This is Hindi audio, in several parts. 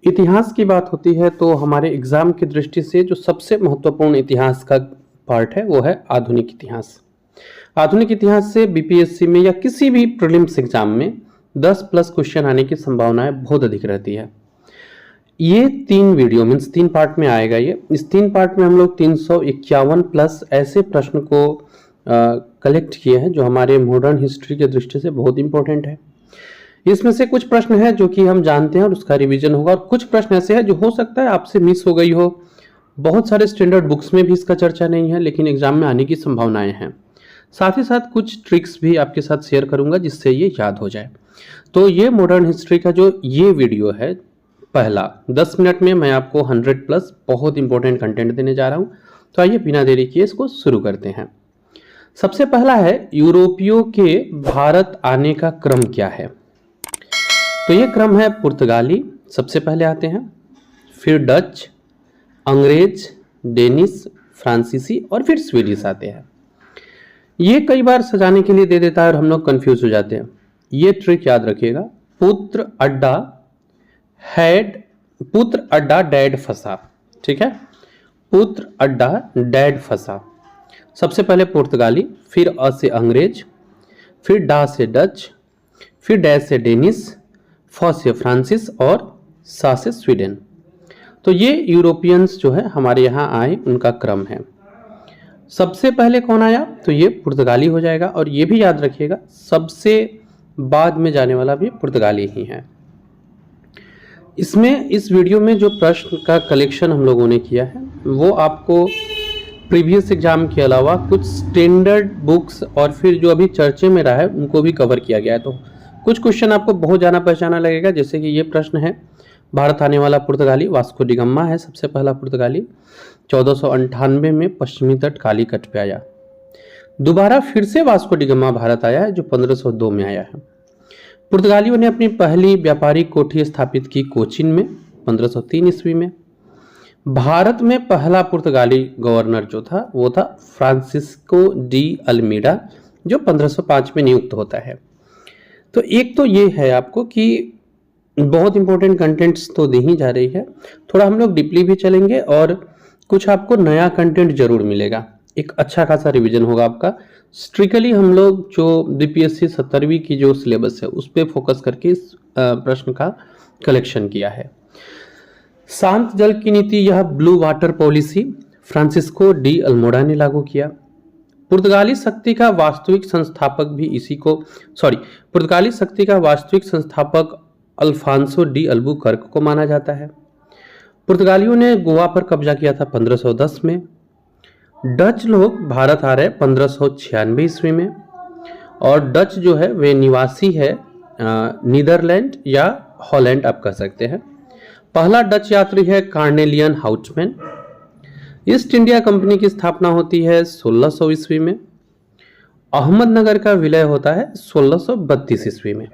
इतिहास की बात होती है तो हमारे एग्जाम की दृष्टि से जो सबसे महत्वपूर्ण इतिहास का पार्ट है वो है आधुनिक इतिहास। आधुनिक इतिहास से बीपीएससी में या किसी भी प्रीलिम्स एग्जाम में 10 प्लस क्वेश्चन आने की संभावनाएं बहुत अधिक रहती है। ये 3 वीडियो मीन्स 3 पार्ट में आएगा। ये इस 3 पार्ट में हम लोग 351 प्लस ऐसे प्रश्न को कलेक्ट किए हैं जो हमारे मॉडर्न हिस्ट्री के दृष्टि से बहुत इंपॉर्टेंट है। इसमें से कुछ प्रश्न है जो कि हम जानते हैं और उसका रिवीजन होगा, और कुछ प्रश्न ऐसे हैं जो हो सकता है आपसे मिस हो गई हो। बहुत सारे स्टैंडर्ड बुक्स में भी इसका चर्चा नहीं है, लेकिन एग्जाम में आने की संभावनाएं हैं। साथ ही साथ कुछ ट्रिक्स भी आपके साथ शेयर करूंगा जिससे ये याद हो जाए। तो ये मॉडर्न हिस्ट्री का जो ये वीडियो है पहला 10 मिनट में मैं आपको 100 प्लस बहुत इंपॉर्टेंट कंटेंट देने जा रहा हूं। तो आइए बिना देरी किए इसको शुरू करते हैं। सबसे पहला है यूरोपियों के भारत आने का क्रम क्या है। तो ये क्रम है पुर्तगाली सबसे पहले आते हैं, फिर डच, अंग्रेज, डेनिश, फ्रांसीसी और फिर स्वीडिश आते हैं। ये कई बार सजाने के लिए दे देता है और हम लोग कंफ्यूज हो जाते हैं। ये ट्रिक याद रखिएगा। पुत्र अड्डा डैड फंसा, ठीक है। पुत्र अड्डा डैड फंसा। सबसे पहले पुर्तगाली, फिर अ से अंग्रेज, फिर डा से डच, फिर डैश से डेनिश, फ से फ्रांसिस और सा से स्वीडन। तो ये यूरोपियंस जो है हमारे यहाँ आए, उनका क्रम है। सबसे पहले कौन आया तो ये पुर्तगाली हो जाएगा, और ये भी याद रखिएगा सबसे बाद में जाने वाला भी पुर्तगाली ही है। इसमें इस वीडियो में जो प्रश्न का कलेक्शन हम लोगों ने किया है वो आपको प्रीवियस एग्जाम के अलावा कुछ स्टैंडर्ड बुक्स और फिर जो अभी चर्चे में रहा है उनको भी कवर किया गया है। तो कुछ क्वेश्चन आपको बहुत जाना पहचाना लगेगा, जैसे कि ये प्रश्न है, भारत आने वाला पुर्तगाली वास्को डी गामा है सबसे पहला पुर्तगाली। 1498 में पश्चिमी तट कालीकट पे आया। दोबारा फिर से वास्को डी गामा भारत आया है जो 1502 में आया है। पुर्तगालियों ने अपनी पहली व्यापारिक कोठी स्थापित की कोचिन में 1503 ईस्वी में। भारत में पहला पुर्तगाली गवर्नर जो था वो था फ्रांसिस्को डी अल्मीडा, जो 1505 में नियुक्त होता है। तो एक तो ये है आपको कि बहुत इंपॉर्टेंट कंटेंट्स तो दी ही जा रही है, थोड़ा हम लोग डीपली भी चलेंगे और कुछ आपको नया कंटेंट जरूर मिलेगा। एक अच्छा खासा रिवीजन होगा आपका। स्ट्रिक्टली हम लोग जो बीपीएससी 17वीं की जो सिलेबस है उस पर फोकस करके इस प्रश्न का कलेक्शन किया है। शांत जल की नीति, यह blue water policy Francisco de Almora ने लागू किया। पुर्तगाली शक्ति का वास्तविक संस्थापक अल्फांसो डी अल्बुकर्क को माना जाता है। पुर्तगालियों ने गोवा पर कब्जा किया था 1510 में। डच लोग भारत आ रहे 1596 ईस्वी में, और डच जो है वे निवासी है नीदरलैंड या हॉलैंड आप कह सकते हैं। पहला डच यात्री है कार्नेलियन हाउचमैन। ईस्ट इंडिया कंपनी की स्थापना होती है 1600 ईस्वी में। अहमदनगर का विलय होता है 1632 ईस्वी में।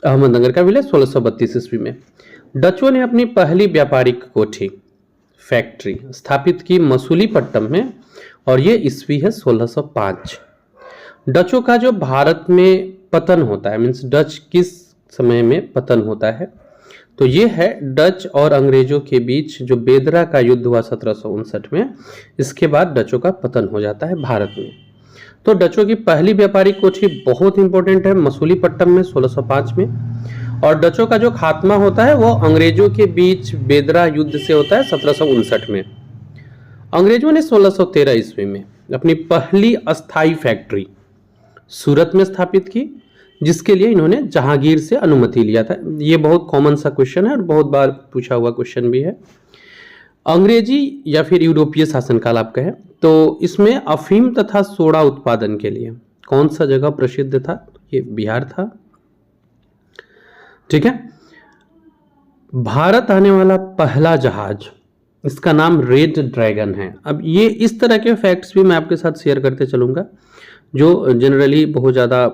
अहमदनगर का विलय 1632 ईस्वी में। डचों ने अपनी पहली व्यापारिक कोठी फैक्ट्री स्थापित की मसूलीपट्टनम में, और ये ईस्वी है 1605। डचों का जो भारत में पतन होता है, मीन्स डच किस समय में पतन होता है, तो ये है डच और अंग्रेजों के बीच जो बेदरा का युद्ध हुआ 1759 में। इसके बाद डचों का पतन हो जाता है भारत में। तो डचों की पहली व्यापारिक कोठी बहुत इंपॉर्टेंट है मसूलीपट्टनम में 1605 में, और डचों का जो खात्मा होता है वो अंग्रेजों के बीच बेदरा युद्ध से होता है 1759 में। अंग्रेजों ने 1613 ईस्वी में अपनी पहली अस्थाई फैक्ट्री सूरत में स्थापित की, जिसके लिए इन्होंने जहांगीर से अनुमति लिया था। ये बहुत कॉमन सा क्वेश्चन है और बहुत बार पूछा हुआ क्वेश्चन भी है। अंग्रेजी या फिर यूरोपीय शासनकाल आप कहें तो इसमें अफीम तथा सोडा उत्पादन के लिए कौन सा जगह प्रसिद्ध था, ये बिहार था, ठीक है। भारत आने वाला पहला जहाज, इसका नाम रेड ड्रैगन है। अब ये इस तरह के फैक्ट्स भी मैं आपके साथ शेयर करते चलूंगा जो जनरली बहुत ज़्यादा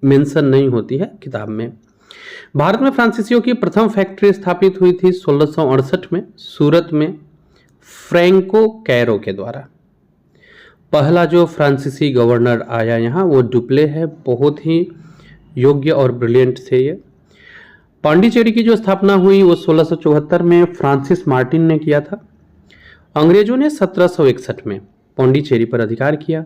मेंशन नहीं होती है किताब में। भारत में फ्रांसीसियों की प्रथम फैक्ट्री स्थापित हुई थी 1668 में सूरत में फ्रैंको कैरो के द्वारा। पहला जो फ्रांसीसी गवर्नर आया यहाँ वो डुप्ले है, बहुत ही योग्य और ब्रिलियंट थे ये। पांडिचेरी की जो स्थापना हुई वो 1674 में फ्रांसिस मार्टिन ने किया था। अंग्रेजों ने 1761 में पांडिचेरी पर अधिकार किया।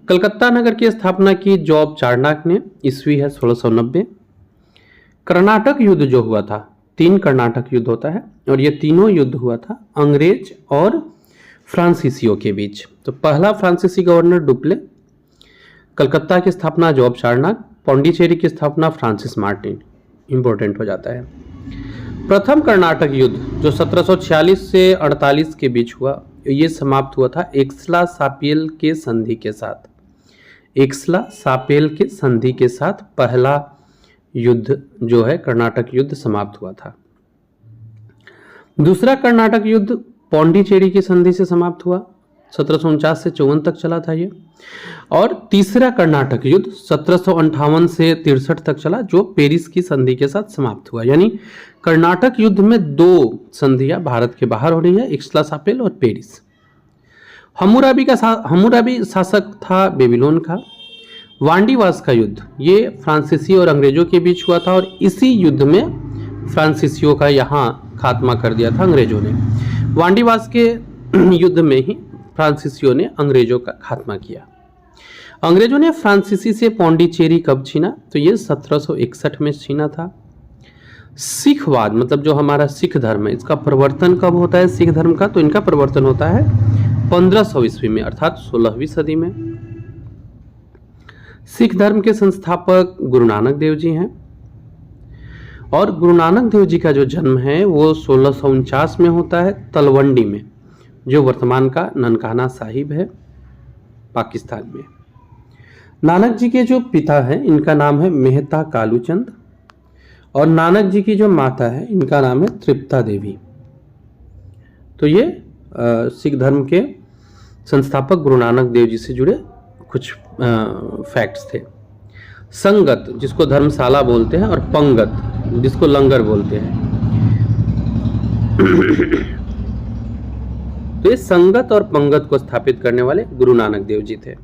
कलकत्ता नगर की स्थापना की जॉब चार्नक ने, ईस्वी है 1690। कर्नाटक युद्ध जो हुआ था, 3 कर्नाटक युद्ध होता है और ये तीनों युद्ध हुआ था अंग्रेज और फ्रांसीसियों के बीच। तो पहला फ्रांसीसी गवर्नर डुप्ले, कलकत्ता की स्थापना जॉब चार्नक, पांडिचेरी की स्थापना फ्रांसिस मार्टिन, इंपॉर्टेंट हो जाता है। प्रथम कर्नाटक युद्ध जो 1746 से 48 के बीच हुआ, ये समाप्त हुआ था एक्सला सापियल के संधि के साथ। एक्सला सापेल के संधि के साथ पहला युद्ध जो है कर्नाटक युद्ध समाप्त हुआ था। दूसरा कर्नाटक युद्ध पांडिचेरी की संधि से समाप्त हुआ, 1749 से 54 तक चला था ये। और तीसरा कर्नाटक युद्ध 1758 से 63 तक चला, जो पेरिस की संधि के साथ समाप्त हुआ। यानी कर्नाटक युद्ध में 2 संधियां भारत के बाहर हो रही है, एक्सला सापेल और पेरिस। हम्मुराबी शासक था बेबीलोन का। वांडीवास का युद्ध ये फ्रांसीसी और अंग्रेजों के बीच हुआ था और इसी युद्ध में फ्रांसीसियों का यहाँ खात्मा कर दिया था अंग्रेजों ने। वांडीवास के युद्ध में ही फ्रांसीसियों ने अंग्रेजों का खात्मा किया। अंग्रेजों ने फ्रांसीसी से पांडिचेरी कब छीना? तो ये 1761 में छीना था। सिखवाद मतलब जो हमारा सिख धर्म है, इसका प्रवर्तन कब होता है सिख धर्म का? तो इनका प्रवर्तन होता है 1500 ईस्वी में, अर्थात 16वीं सदी में। सिख धर्म के संस्थापक गुरु नानक देव जी हैं और गुरु नानक देव जी का जो जन्म है वो 1649 में होता है तलवंडी में, जो वर्तमान का ननकाना साहिब है पाकिस्तान में। नानक जी के जो पिता हैं इनका नाम है मेहता कालूचंद और नानक जी की जो माता है इनका नाम है तृप्ता देवी। तो ये सिख धर्म के संस्थापक गुरु नानक देव जी से जुड़े कुछ फैक्ट्स थे। संगत जिसको धर्मशाला बोलते हैं और पंगत जिसको लंगर बोलते हैं। तो ये संगत और पंगत को स्थापित करने वाले गुरु नानक देव जी थे।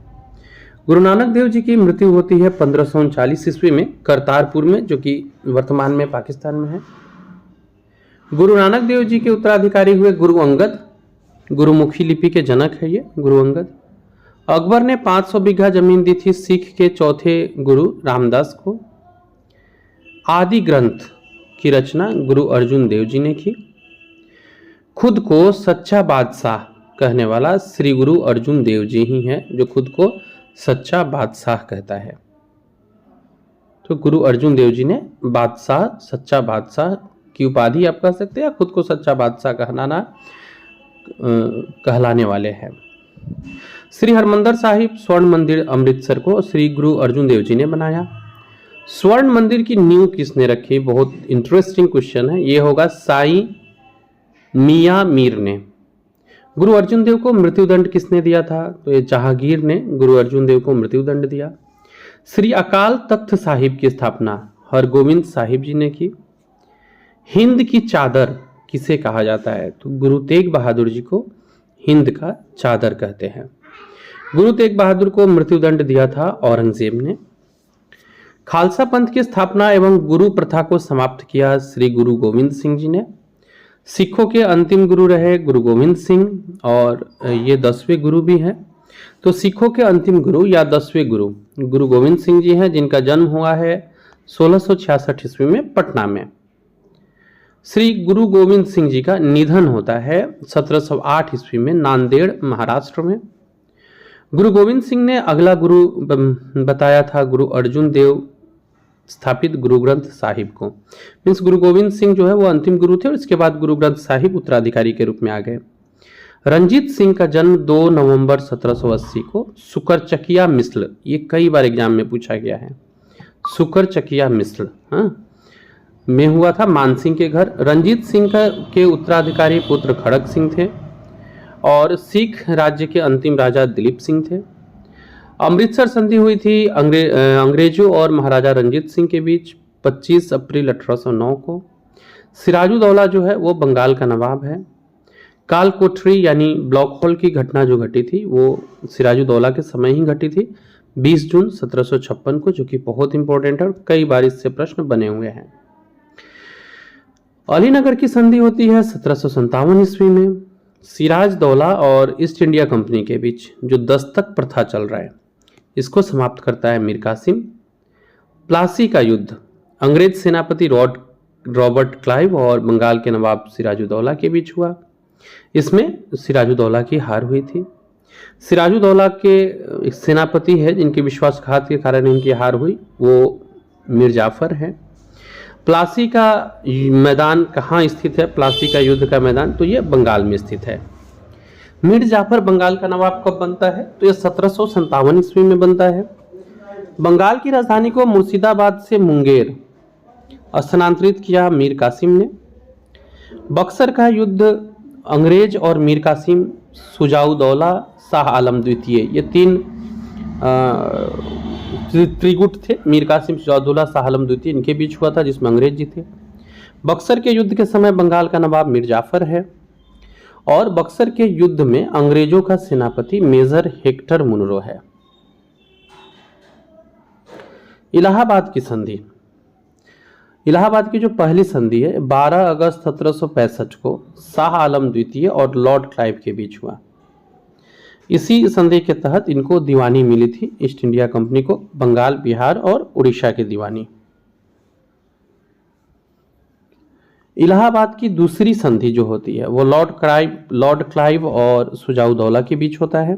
गुरु नानक देव जी की मृत्यु होती है 1539 ईस्वी में करतारपुर में, जो कि वर्तमान में पाकिस्तान में है। गुरु नानक देव जी के उत्तराधिकारी हुए गुरु अंगद, गुरुमुखी लिपि के जनक है ये गुरु अंगद। अकबर ने 500 बीघा जमीन दी थी सिख के चौथे गुरु रामदास को। आदि ग्रंथ की रचना गुरु अर्जुन देव जी ने की। खुद को सच्चा बादशाह कहने वाला श्री गुरु अर्जुन देव जी ही है जो खुद को सच्चा बादशाह कहता है। तो गुरु अर्जुन देव जी ने बादशाह, सच्चा बादशाह की उपाधि आप कह सकते हैं या खुद को सच्चा बादशाह कहलाने वाले हैं। श्री हरमंदिर साहिब स्वर्ण मंदिर अमृतसर को श्री गुरु अर्जुन देव जी ने बनाया। स्वर्ण मंदिर की नींव किसने रखी? बहुत इंटरेस्टिंग क्वेश्चन है। ये होगा साई मियां मीर ने। गुरु अर्जुन देव को मृत्युदंड किसने दिया था? तो ये जहांगीर ने गुरु अर्जुन देव को मृत्युदंड दिया। श्री अकाल तख्त साहिब की स्थापना हरगोविंद साहिब जी ने की। हिंद की चादर किसे कहा जाता है? तो गुरु तेग बहादुर जी को हिंद का चादर कहते हैं। गुरु तेग बहादुर को मृत्युदंड दिया था औरंगजेब ने। खालसा पंथ की स्थापना एवं गुरु प्रथा को समाप्त किया श्री गुरु गोविंद सिंह जी ने। सिखों के अंतिम गुरु रहे गुरु गोविंद सिंह और ये 10वें गुरु भी हैं। तो सिखों के अंतिम गुरु या 10वें गुरु गुरु गोविंद सिंह जी हैं, जिनका जन्म हुआ है 1666 ईस्वी में पटना में। श्री गुरु गोविंद सिंह जी का निधन होता है 1708 ईस्वी में नांदेड़ महाराष्ट्र में। गुरु गोविंद सिंह ने अगला गुरु बताया था गुरु अर्जुन देव स्थापित गुरु ग्रंथ साहिब को। मीन्स गुरु गोविंद सिंह जो है वो अंतिम गुरु थे और इसके बाद गुरु ग्रंथ साहिब उत्तराधिकारी के रूप में आ गए। रंजीत सिंह का जन्म 2 नवंबर 1780 को सुकरचकिया मिस्ल, ये कई बार एग्जाम में पूछा गया है, सुकरचकिया मिस्ल में हुआ था मानसिंह के घर। रंजीत सिंह के उत्तराधिकारी पुत्र खड़क सिंह थे और सिख राज्य के अंतिम राजा दिलीप सिंह थे। अमृतसर संधि हुई थी अंग्रेजों और महाराजा रंजीत सिंह के बीच 25 अप्रैल 1809 को। सिराजुद्दौला जो है वो बंगाल का नवाब है। काल कोठरी यानी ब्लॉक होल की घटना जो घटी थी वो सिराजुद्दौला के समय ही घटी थी। 20 जून 1756 को, जो कि बहुत इंपॉर्टेंट है और कई बार इससे प्रश्न बने हुए हैं। अलीनगर की संधि होती है 1757 ईस्वी में। सिराज दौला और ईस्ट इंडिया कंपनी के बीच जो दस्तक प्रथा चल रहा है, इसको समाप्त करता है मीर कासिम। प्लासी का युद्ध अंग्रेज सेनापति रॉबर्ट क्लाइव और बंगाल के नवाब सिराजुद्दौला के बीच हुआ। इसमें सिराजुद्दौला की हार हुई थी। सिराजुद्दौला के एक सेनापति है जिनके विश्वासघात के कारण इनकी हार हुई, वो मीर जाफर है। प्लासी का मैदान कहाँ स्थित है? प्लासी का युद्ध का मैदान तो ये बंगाल में स्थित है। मीर जाफर बंगाल का नवाब कब बनता है? तो ये 1757 ईस्वी में बनता है। बंगाल की राजधानी को मुर्शिदाबाद से मुंगेर स्थानांतरित किया मीर कासिम ने। बक्सर का युद्ध अंग्रेज और मीर कासिम, शुजाउद्दौला, शाह आलम द्वितीय, ये तीन त्रिगुट थे। मीर कासिम, शुजाउद्दौला, शाह आलम द्वितीय, इनके बीच हुआ था, जिसमें अंग्रेज जीते। बक्सर के युद्ध के समय बंगाल का नवाब मीर जाफर है और बक्सर के युद्ध में अंग्रेजों का सेनापति मेजर हेक्टर मुनरो है। इलाहाबाद की संधि, इलाहाबाद की जो पहली संधि है 12 अगस्त 1765 को शाह आलम द्वितीय और लॉर्ड क्लाइव के बीच हुआ। इसी संधि के तहत इनको दीवानी मिली थी, ईस्ट इंडिया कंपनी को, बंगाल, बिहार और उड़ीसा की दीवानी। इलाहाबाद की दूसरी संधि जो होती है वो लॉर्ड क्लाइव और शुजाउद्दौला के बीच होता है।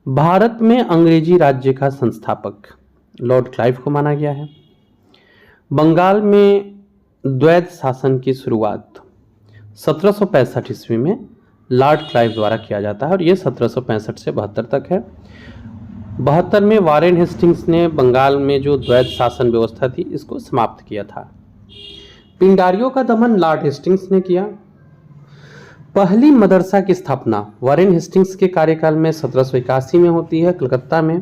भारत में अंग्रेजी राज्य का संस्थापक लॉर्ड क्लाइव को माना गया है। बंगाल में द्वैध शासन की शुरुआत 1765 ईस्वी में लॉर्ड क्लाइव द्वारा किया जाता है और ये 1765 से 72 तक है। 72 में वारेन हेस्टिंग्स ने बंगाल में जो द्वैध शासन व्यवस्था थी इसको समाप्त किया था। पिंडारियों का दमन लॉर्ड हेस्टिंग्स ने किया। पहली मदरसा की स्थापना वारेन हेस्टिंग्स के कार्यकाल में 1781 में होती है, कलकत्ता में।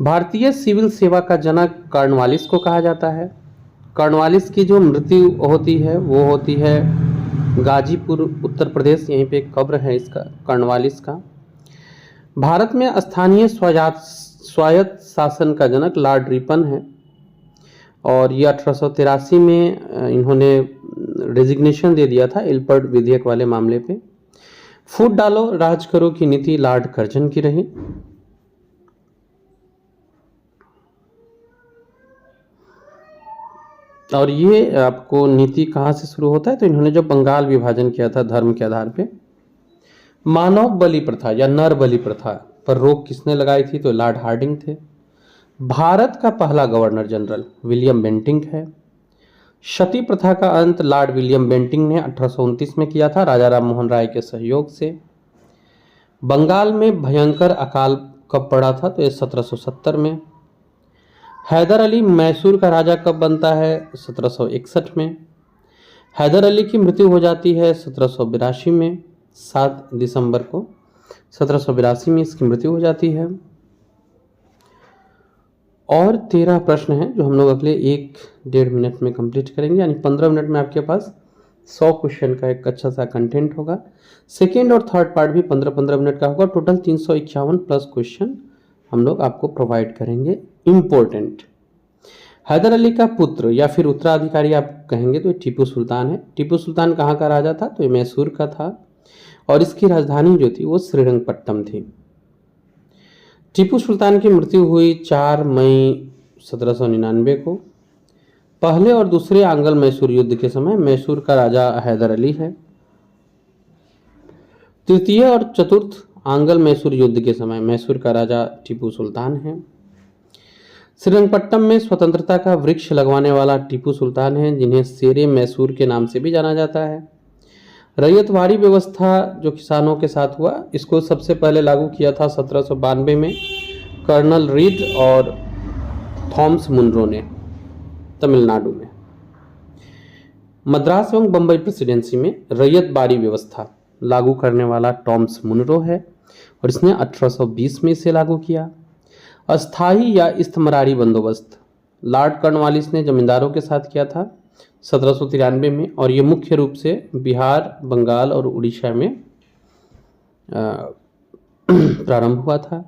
भारतीय सिविल सेवा का जनक कॉर्नवालिस को कहा जाता है। कॉर्नवालिस की जो मृत्यु होती है वो होती है गाजीपुर, उत्तर प्रदेश, यहीं पे एक कब्र है इसका, कॉर्नवालिस का। भारत में स्थानीय स्वायत्त शासन का जनक लॉर्ड रिपन है और ये 1883 में इन्होंने रेजिग्नेशन दे दिया था इल्पर्ट विधेयक वाले मामले पे। फूट डालो राज करो की नीति लॉर्ड कर्जन की रही। और ये आपको नीति कहाँ से शुरू होता है? तो इन्होंने जो बंगाल विभाजन किया था धर्म के आधार पे। मानव बलि प्रथा या नर बलि प्रथा पर रोक किसने लगाई थी? तो लॉर्ड हार्डिंग थे। भारत का पहला गवर्नर जनरल विलियम बेंटिंक है। सती प्रथा का अंत लॉर्ड विलियम बेंटिंक ने 1829 में किया था राजा राम मोहन राय के सहयोग से। बंगाल में भयंकर अकाल कब पड़ा था? तो ये 1770 में। हैदर अली मैसूर का राजा कब बनता है? 1761 में। हैदर अली की मृत्यु हो जाती है 1782 में, 7 दिसंबर को 1782 में इसकी मृत्यु हो जाती है। और 13 प्रश्न हैं जो हम लोग अगले 1-1.5 मिनट में कंप्लीट करेंगे, यानी 15 मिनट में आपके पास 100 क्वेश्चन का एक अच्छा सा कंटेंट होगा। सेकेंड और थर्ड पार्ट भी 15-15 मिनट का होगा। टोटल 351 प्लस क्वेश्चन हम लोग आपको प्रोवाइड करेंगे। इम्पोर्टेंट, हैदर अली का पुत्र या फिर उत्तराधिकारी आप कहेंगे तो टीपू सुल्तान है। टीपू सुल्तान कहाँ का राजा था? तो ये मैसूर का था और इसकी राजधानी जो थी वो श्रीरंगपट्टनम थी। टीपू सुल्तान की मृत्यु हुई 4 मई 1799 को। पहले और दूसरे आंग्ल मैसूर युद्ध के समय मैसूर का राजा हैदर अली है। तृतीय और चतुर्थ आंग्ल मैसूर युद्ध के समय मैसूर का राजा टीपू सुल्तान है। श्रीरंगपट्टनम में स्वतंत्रता का वृक्ष लगवाने वाला टीपू सुल्तान है, जिन्हें शेरे मैसूर के नाम से भी जाना जाता है। रैयतवाड़ी व्यवस्था जो किसानों के साथ हुआ, इसको सबसे पहले लागू किया था 1792 में कर्नल रीड और थॉमस मुनरो ने तमिलनाडु में। मद्रास एवं बंबई प्रेसिडेंसी में रैयतवाड़ी व्यवस्था लागू करने वाला टॉमस मुनरो है और इसने 1820 में इसे लागू किया। अस्थाई या इस्तमरारी बंदोबस्त लॉर्ड कॉर्नवालिस ने जमींदारों के साथ किया था 1793 में और ये मुख्य रूप से बिहार, बंगाल और उड़ीसा में प्रारंभ हुआ था।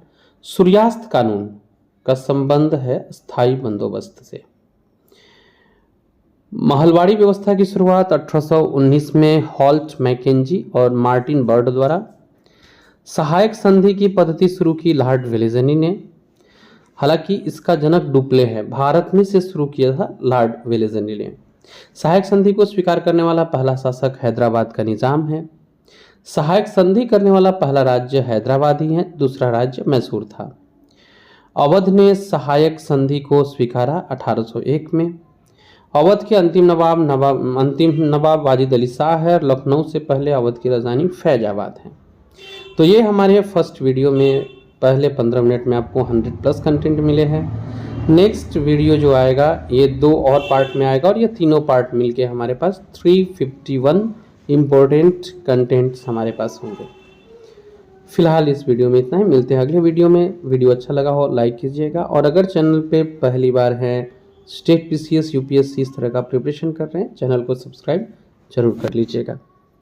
सूर्यास्त कानून का संबंध है स्थायी बंदोबस्त से। महलवाड़ी व्यवस्था की शुरुआत 1819 में हॉल्ट मैकेंजी और मार्टिन बर्ड द्वारा। सहायक संधि की पद्धति शुरू की लॉर्ड वेलेज़ली ने। हालांकि इसका जनक डुप्ले है, भारत में से शुरू किया था लॉर्ड वेलेज़ली ने। सहायक संधि को स्वीकार करने वाला पहला शासक हैदराबाद का निजाम है। सहायक संधि करने वाला पहला राज्य हैदराबाद ही है, दूसरा राज्य मैसूर था। अवध ने सहायक संधि को स्वीकारा 1801 में। अवध के अंतिम नवाब वाजिद अली शाह है और लखनऊ से पहले अवध की राजधानी फैजाबाद है। तो ये हमारे फर्स्ट वीडियो में पहले 15 मिनट में आपको 100+ कंटेंट मिले हैं। नेक्स्ट वीडियो जो आएगा ये 2 और पार्ट में आएगा और ये तीनों पार्ट मिलके हमारे पास 351 इम्पोर्टेंट कंटेंट्स हमारे पास होंगे। फिलहाल इस वीडियो में इतना ही, मिलते हैं अगले वीडियो में। वीडियो अच्छा लगा हो लाइक कीजिएगा और अगर चैनल पे पहली बार है, स्टेट PCS UPSC इस तरह का प्रिपरेशन कर रहे हैं, चैनल को सब्सक्राइब जरूर कर लीजिएगा।